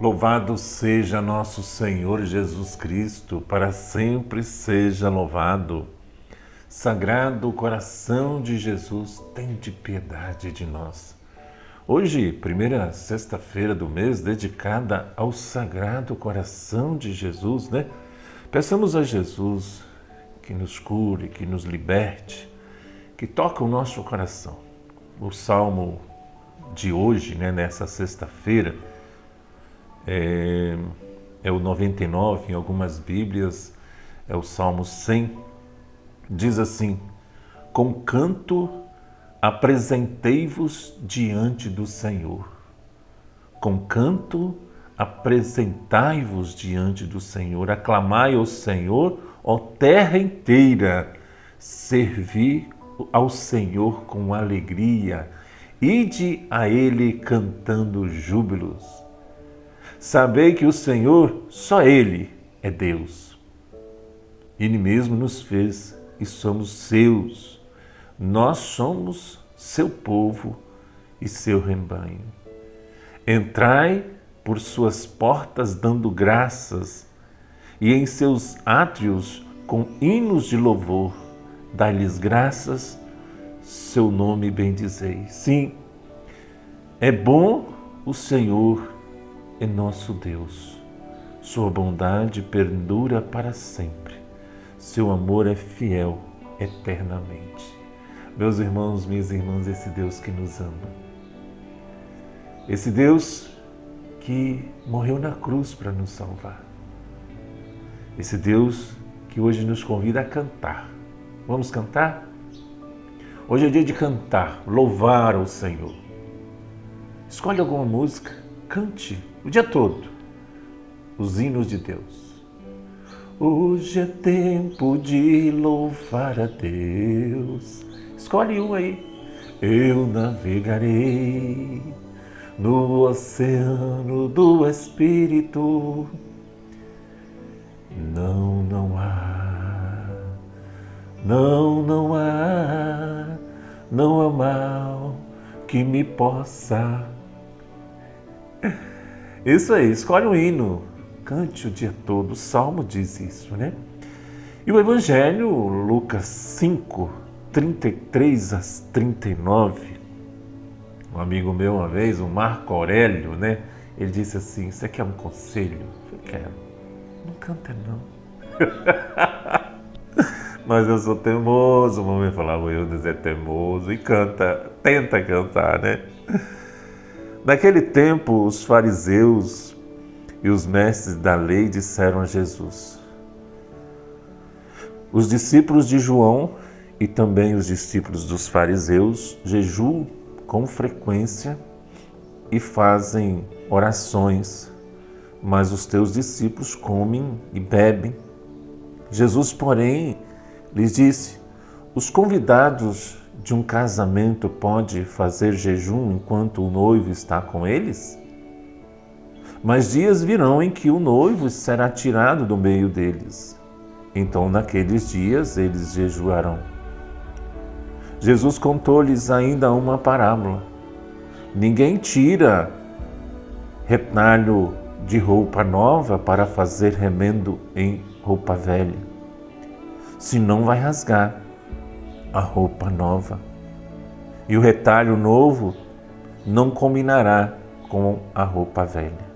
Louvado seja nosso Senhor Jesus Cristo, para sempre seja louvado. Sagrado coração de Jesus, tende piedade de nós. Hoje, primeira sexta-feira do mês, dedicada ao Sagrado Coração de Jesus, né? Peçamos a Jesus que nos cure, que nos liberte, que toque o nosso coração. O salmo de hoje, né, nessa sexta-feira, é o 99, em algumas Bíblias é o Salmo 100, diz assim: com canto apresentei-vos diante do Senhor. Com canto apresentai-vos diante do Senhor. Aclamai ao Senhor, ó terra inteira. Servi ao Senhor com alegria. Ide a Ele cantando júbilos. Sabei que o Senhor, só Ele é Deus. Ele mesmo nos fez e somos seus. Nós somos seu povo e seu rebanho. Entrai por suas portas dando graças e em seus átrios com hinos de louvor. Dai-lhes graças, seu nome bendizei. Sim, é bom o Senhor, é nosso Deus. Sua bondade perdura para sempre. Seu amor é fiel eternamente. Meus irmãos, minhas irmãs, esse Deus que nos ama. Esse Deus que morreu na cruz para nos salvar. Esse Deus que hoje nos convida a cantar. Vamos cantar? Hoje é dia de cantar, louvar ao Senhor. Escolhe alguma música, cante o dia todo os hinos de Deus. Hoje é tempo de louvar a Deus. Escolhe um aí. Eu navegarei no oceano do Espírito. Não há mal que me possa. Isso aí, escolhe um hino, cante o dia todo, o Salmo diz isso, né? E o Evangelho, Lucas 5, 33 a 39, um amigo meu uma vez, o Marco Aurélio, né? Ele disse assim: você quer um conselho? Eu quero. Não canta não. Mas eu sou teimoso, mamãe falava, o Eudes é teimoso, e canta, tenta cantar, né? Naquele tempo, os fariseus e os mestres da lei disseram a Jesus: os discípulos de João e também os discípulos dos fariseus jejuam com frequência e fazem orações, mas os teus discípulos comem e bebem. Jesus, porém, lhes disse: os convidados de um casamento podem fazer jejum enquanto o noivo está com eles? Mas dias virão em que o noivo será tirado do meio deles. Então, naqueles dias, eles jejuarão. Jesus contou-lhes ainda uma parábola. Ninguém tira retalho de roupa nova para fazer remendo em roupa velha, senão vai rasgar a roupa nova, e o retalho novo não combinará com a roupa velha.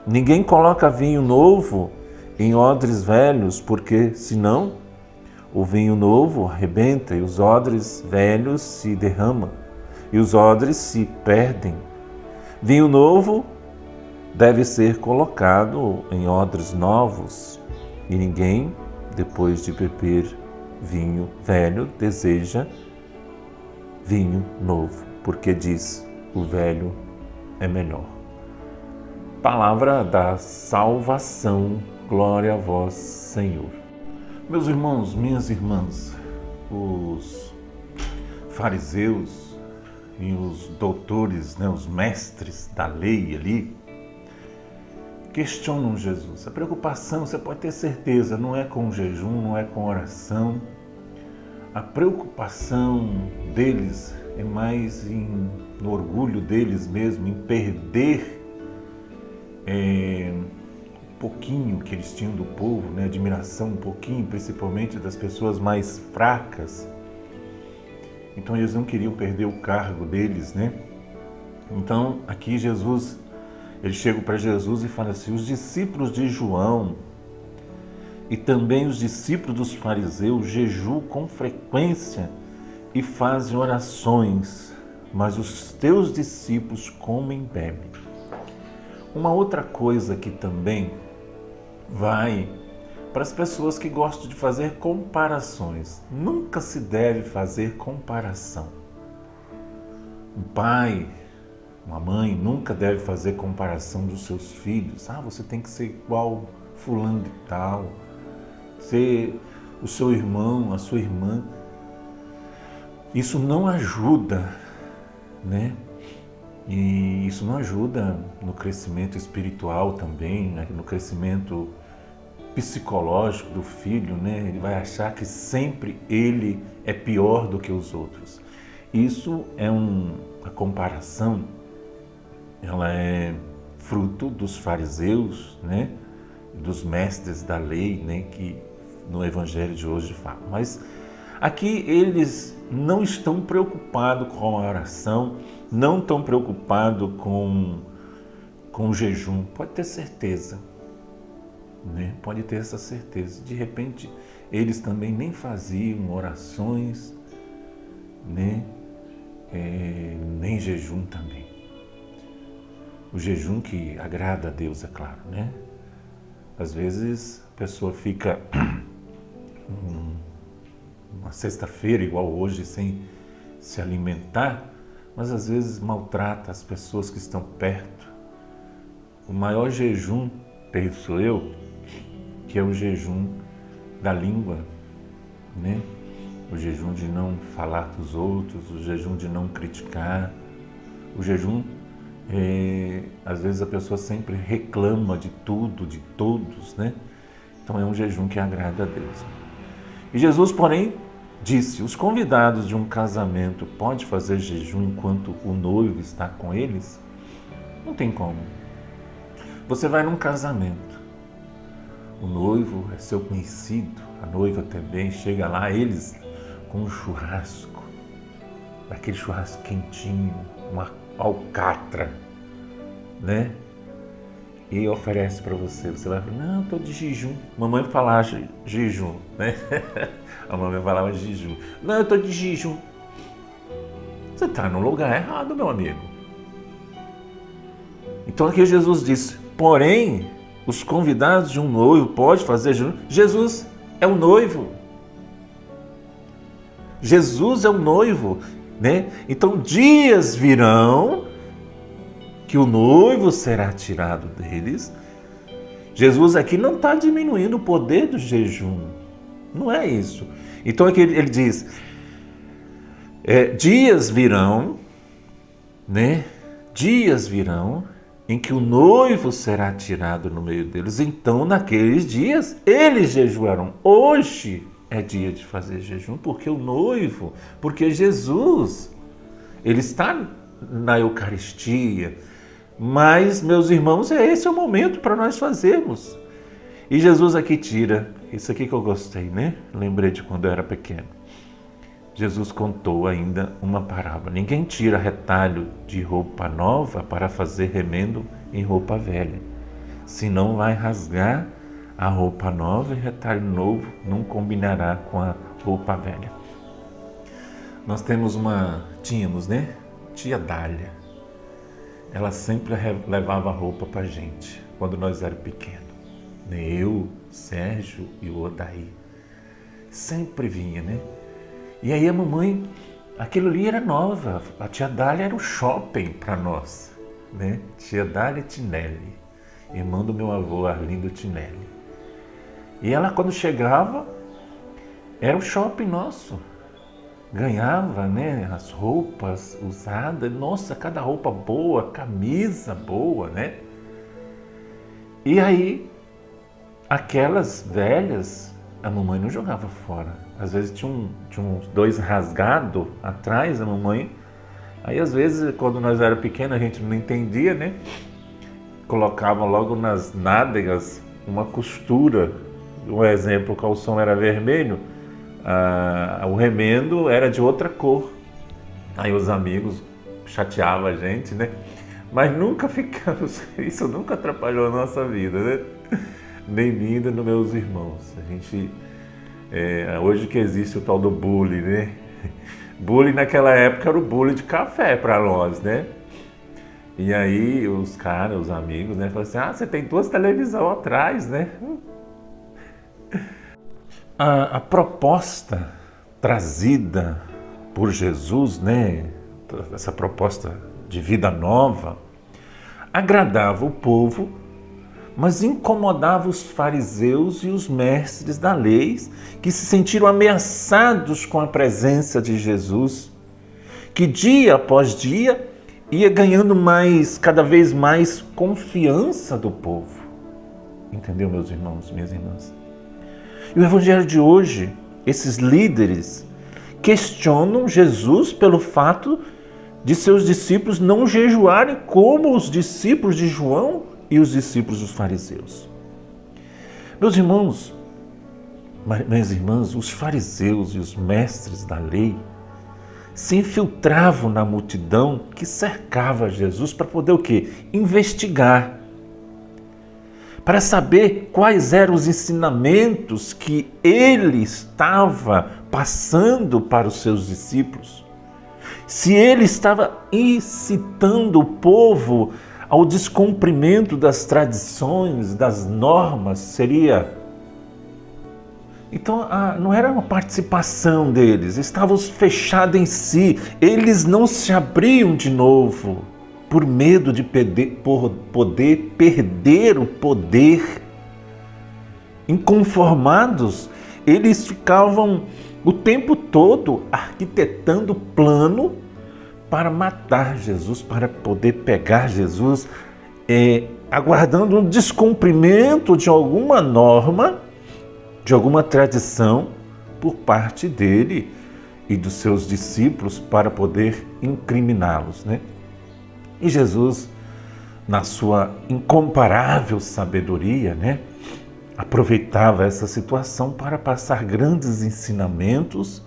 Ninguém coloca vinho novo em odres velhos, porque senão o vinho novo arrebenta e os odres velhos se derramam e os odres se perdem. Vinho novo deve ser colocado em odres novos, e ninguém, depois de beber vinho velho, deseja vinho novo, porque diz: o velho é melhor. Palavra da salvação, glória a vós, Senhor. Meus irmãos, minhas irmãs, os fariseus e os doutores, né, os mestres da lei ali, questionam Jesus. A preocupação, você pode ter certeza, não é com jejum, não é com oração. A preocupação deles é mais no orgulho deles mesmo, em perder pouquinho que eles tinham do povo, né? Admiração um pouquinho, principalmente das pessoas mais fracas. Então eles não queriam perder o cargo deles, né? Então aqui Jesus, eles chegam para Jesus e falam assim: os discípulos de João e também os discípulos dos fariseus jejuam com frequência e fazem orações, mas os teus discípulos comem e bebem. Uma outra coisa que também vai para as pessoas que gostam de fazer comparações. Nunca se deve fazer comparação. Um pai, uma mãe nunca deve fazer comparação dos seus filhos. Você tem que ser igual fulano de tal, ser o seu irmão, a sua irmã. Isso não ajuda, né? E isso não ajuda no crescimento espiritual também, né? No crescimento psicológico do filho, né? Ele vai achar que sempre ele é pior do que os outros. Isso é a comparação, ela é fruto dos fariseus, né? Dos mestres da lei, né? Que no evangelho de hoje falam. Mas aqui eles não estão preocupados com a oração, não estão preocupados com o jejum. Pode ter certeza, né? Pode ter essa certeza. De repente, eles também nem faziam orações, né? Nem jejum também. O jejum que agrada a Deus, é claro, né? Às vezes a pessoa fica uma sexta-feira igual hoje sem se alimentar, mas às vezes maltrata as pessoas que estão perto. O maior jejum, penso eu, que é o jejum da língua, né? O jejum de não falar dos outros, o jejum de não criticar, o jejum, às vezes a pessoa sempre reclama de tudo, de todos, né? Então é um jejum que agrada a Deus. E Jesus, porém, disse: os convidados de um casamento podem fazer jejum enquanto o noivo está com eles? Não tem como. Você vai num casamento, o noivo é seu conhecido, a noiva também, chega lá, eles com um churrasco, aquele churrasco quentinho, uma alcatra, né? E oferece para você. Você vai falar: não, estou de jejum. Mamãe falava jejum, né? A mamãe falava jejum. Não, eu estou de jejum. Você está no lugar errado, meu amigo. Então aqui Jesus disse: porém, os convidados de um noivo podem fazer jejum. Jesus é o noivo. Jesus é o noivo, né? Então dias virão que o noivo será tirado deles. Jesus aqui não está diminuindo o poder do jejum. Não é isso. Então aqui ele diz: dias virão, né? Dias virão em que o noivo será tirado no meio deles. Então naqueles dias eles jejuarão. Hoje é dia de fazer jejum, porque o noivo, porque Jesus, ele está na Eucaristia. Mas, meus irmãos, esse é o momento para nós fazermos. E Jesus aqui tira, isso aqui que eu gostei, né? Lembrei de quando eu era pequeno. Jesus contou ainda uma parábola. Ninguém tira retalho de roupa nova para fazer remendo em roupa velha. Senão vai rasgar a roupa nova, e retalho novo não combinará com a roupa velha. Nós tínhamos, né? Tia Dália. Ela sempre levava roupa pra gente, quando nós éramos pequenos. Eu, Sérgio e o Odaí. Sempre vinha, né? E aí a mamãe, aquilo ali era nova. A tia Dália era o shopping para nós, né? Tia Dália Tinelli, irmã do meu avô Arlindo Tinelli. E ela, quando chegava, era o shopping nosso. Ganhava, né, as roupas usadas, nossa, cada roupa boa, camisa boa, né? E aí, aquelas velhas, a mamãe não jogava fora. Às vezes tinha uns dois rasgados atrás, a mamãe. Aí às vezes, quando nós era pequenos, a gente não entendia, né? colocavam logo nas nádegas uma costura. Um exemplo, o calção era vermelho, o remendo era de outra cor. Aí os amigos chateavam a gente, né? Mas nunca ficamos, isso nunca atrapalhou a nossa vida, né? Nem minha, nem dos meus irmãos. A gente, hoje que existe o tal do bullying, né? Bullying naquela época era o bullying de café para nós, né? E aí os caras, os amigos, né? Falaram assim, você tem 2 televisões atrás, né? A proposta trazida por Jesus, né? Essa proposta de vida nova, agradava o povo, mas incomodava os fariseus e os mestres da lei, que se sentiram ameaçados com a presença de Jesus, que dia após dia ia ganhando cada vez mais confiança do povo. Entendeu, meus irmãos, minhas irmãs? E o evangelho de hoje, esses líderes questionam Jesus pelo fato de seus discípulos não jejuarem como os discípulos de João e os discípulos dos fariseus. Meus irmãos, minhas irmãs, os fariseus e os mestres da lei se infiltravam na multidão que cercava Jesus para poder o quê? Investigar. Para saber quais eram os ensinamentos que ele estava passando para os seus discípulos. Se ele estava incitando o povo ao descumprimento das tradições, das normas, seria... Então, não era uma participação deles, estavam fechados em si, eles não se abriam de novo, por medo de poder perder o poder. Inconformados, eles ficavam o tempo todo arquitetando plano para matar Jesus, para poder pegar Jesus, aguardando um descumprimento de alguma norma, de alguma tradição por parte dele e dos seus discípulos para poder incriminá-los, né? E Jesus, na sua incomparável sabedoria, né, aproveitava essa situação para passar grandes ensinamentos,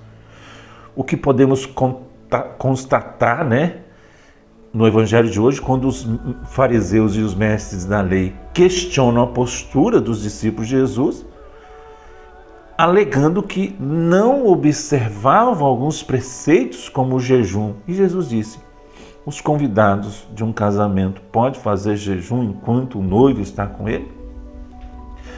o que podemos constatar, né, no evangelho de hoje, quando os fariseus e os mestres da lei questionam a postura dos discípulos de Jesus, alegando que não observavam alguns preceitos como o jejum. E Jesus disse, os convidados de um casamento podem fazer jejum enquanto o noivo está com ele?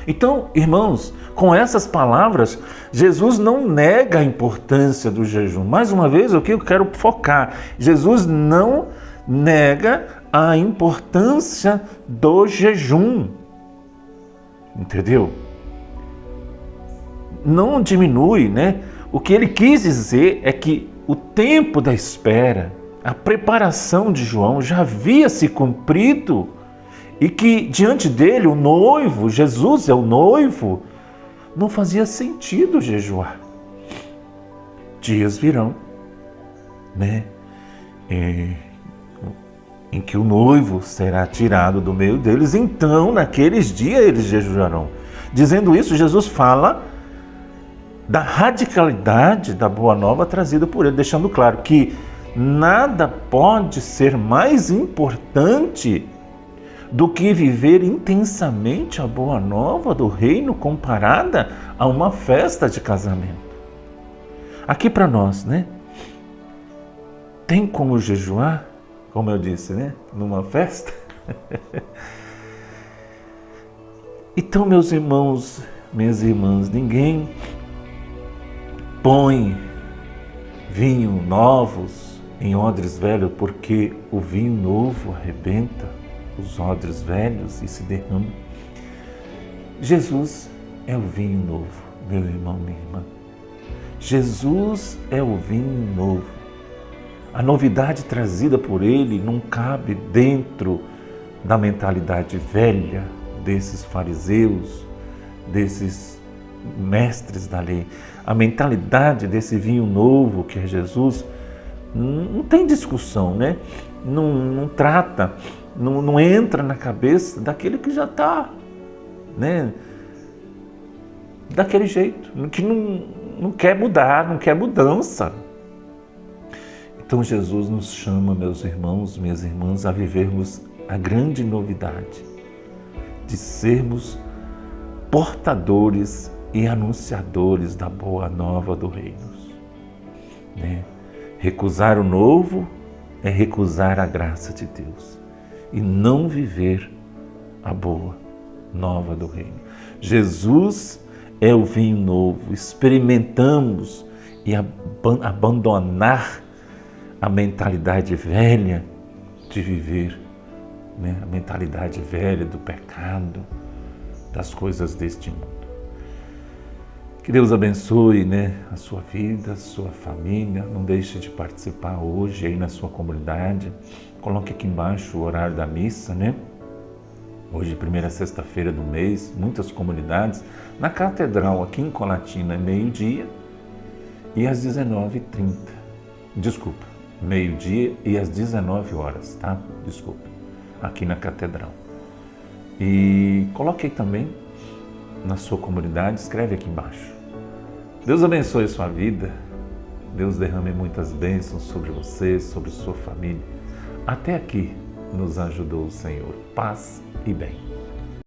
Então, irmãos, com essas palavras, Jesus não nega a importância do jejum. Mais uma vez, o que eu quero focar? Jesus não nega a importância do jejum. Entendeu? Não diminui, né? O que ele quis dizer é que o tempo da espera, a preparação de João já havia se cumprido e que diante dele, o noivo, Jesus é o noivo, não fazia sentido jejuar. Dias virão, né? Em que o noivo será tirado do meio deles, então naqueles dias eles jejuarão. Dizendo isso, Jesus fala da radicalidade da boa nova trazida por ele, deixando claro que nada pode ser mais importante do que viver intensamente a boa nova do reino comparada a uma festa de casamento. Aqui para nós, né? Tem como jejuar, como eu disse, né? Numa festa? Então, meus irmãos, minhas irmãs, ninguém põe vinho novos em odres velhos, porque o vinho novo arrebenta os odres velhos e se derrama. Jesus é o vinho novo, meu irmão, minha irmã. Jesus é o vinho novo. A novidade trazida por ele não cabe dentro da mentalidade velha desses fariseus, desses mestres da lei. A mentalidade desse vinho novo que é Jesus não tem discussão, né? Não trata não entra na cabeça daquele que já está, né, daquele jeito, que não quer mudar, não quer mudança. Então Jesus nos chama, meus irmãos, minhas irmãs, a vivermos a grande novidade de sermos portadores e anunciadores da boa nova do reino. Né? Recusar o novo é recusar a graça de Deus e não viver a boa nova do reino. Jesus é o vinho novo, experimentamos e abandonar a mentalidade velha de viver, né? A mentalidade velha do pecado, das coisas deste mundo. Que Deus abençoe, né, a sua vida, a sua família. Não deixe de participar hoje aí na sua comunidade. Coloque aqui embaixo o horário da missa, né? Hoje, primeira sexta-feira do mês, muitas comunidades. Na Catedral, aqui em Colatina, é meio-dia e às 19h30. Desculpa, meio-dia e às 19 horas, tá? Desculpa, aqui na Catedral. E coloque aí também na sua comunidade, escreve aqui embaixo. Deus abençoe a sua vida, Deus derrame muitas bênçãos sobre você, sobre sua família. Até aqui nos ajudou o Senhor. Paz e bem.